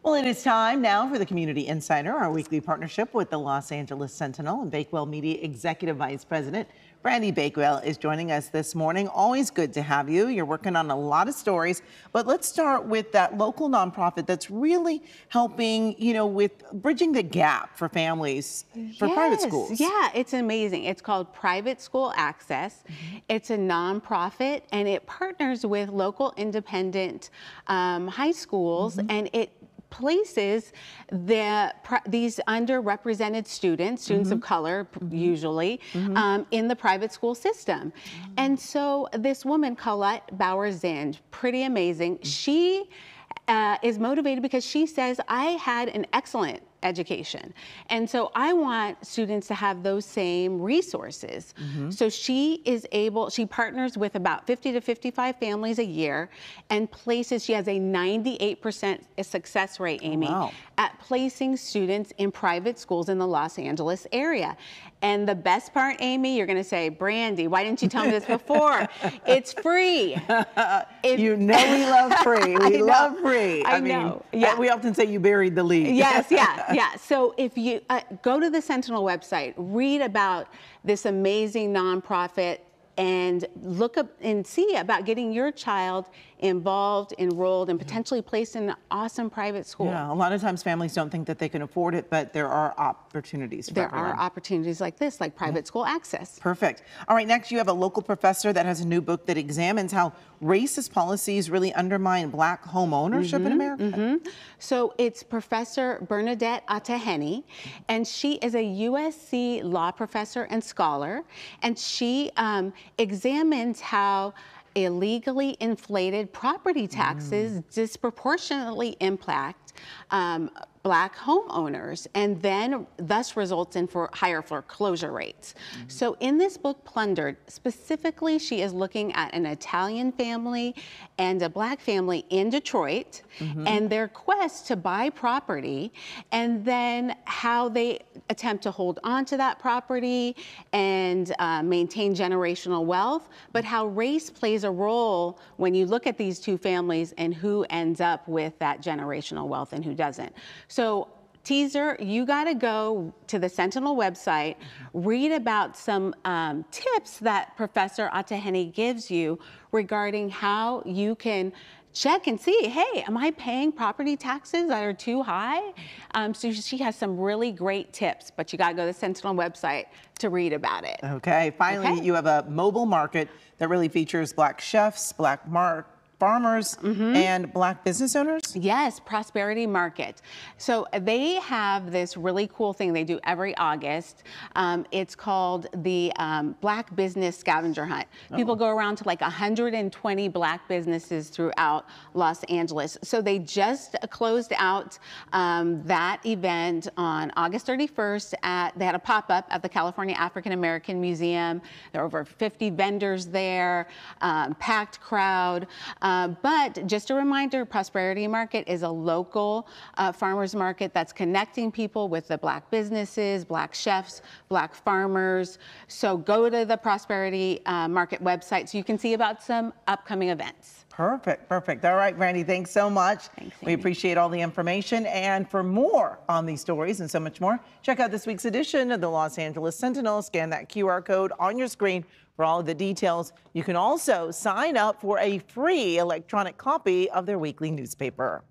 Well, it is time now for the Community Insider, our weekly partnership with the Los Angeles Sentinel, and Bakewell Media Executive Vice President Brandy Bakewell is joining us this morning. Always good to have you. You're working on a lot of stories, but let's start with that local nonprofit that's really helping, with bridging the gap for families for private schools. Yeah, it's amazing. It's called Private School Access. It's a nonprofit, and it partners with local independent high schools, and it places these underrepresented students of color usually, in the private school system. And so this woman, Colette Bauer-Zind, pretty amazing. She is motivated because she says, I had an excellent education. And so I want students to have those same resources. So she partners with about 50 to 55 families a year and she has a 98% success rate, Amy, at placing students in private schools in the Los Angeles area. And the best part, Amy, you're gonna say, Brandy, why didn't you tell me this before? It's free. You know we love free. We love free. I know. Yeah. We often say you buried the lead. Yes, yeah. So if you go to the Sentinel website, read about this amazing nonprofit and look up and see about getting your child involved, enrolled, and potentially placed in an awesome private school. Yeah, a lot of times families don't think that they can afford it, but there are opportunities for everyone. There are opportunities like this, like private school access. Perfect. All right, next you have a local professor that has a new book that examines how racist policies really undermine Black home ownership in America. So it's Professor Bernadette Ataheni, and she is a USC law professor and scholar, and she examines how illegally inflated property taxes disproportionately impact Black homeowners, and then thus results in higher foreclosure rates. So in this book, Plundered, specifically she is looking at an Italian family and a Black family in Detroit and their quest to buy property, and then how they attempt to hold on to that property and maintain generational wealth, but how race plays a role when you look at these two families and who ends up with that generational wealth and who doesn't. So teaser, you got to go to the Sentinel website, read about some tips that Professor Ataheni gives you regarding how you can check and see, hey, am I paying property taxes that are too high? So she has some really great tips, but you got to go to the Sentinel website to read about it. Okay, finally, you have a mobile market that really features Black chefs, Black farmers, and Black business owners? Yes, Prosperity Market. So they have this really cool thing they do every August. It's called the Black Business Scavenger Hunt. People go around to like 120 Black businesses throughout Los Angeles. So they just closed out that event on August 31st. They had a pop-up at the California African American Museum. There were over 50 vendors there, packed crowd. But just a reminder, Prosperity Market is a local farmers market that's connecting people with the Black businesses, Black chefs, Black farmers. So go to the Prosperity Market website so you can see about some upcoming events. Perfect. All right, Brandy, thanks so much. Thanks, we appreciate all the information. And for more on these stories and so much more, check out this week's edition of the Los Angeles Sentinel. Scan that QR code on your screen for all of the details. You can also sign up for a free electronic copy of their weekly newspaper.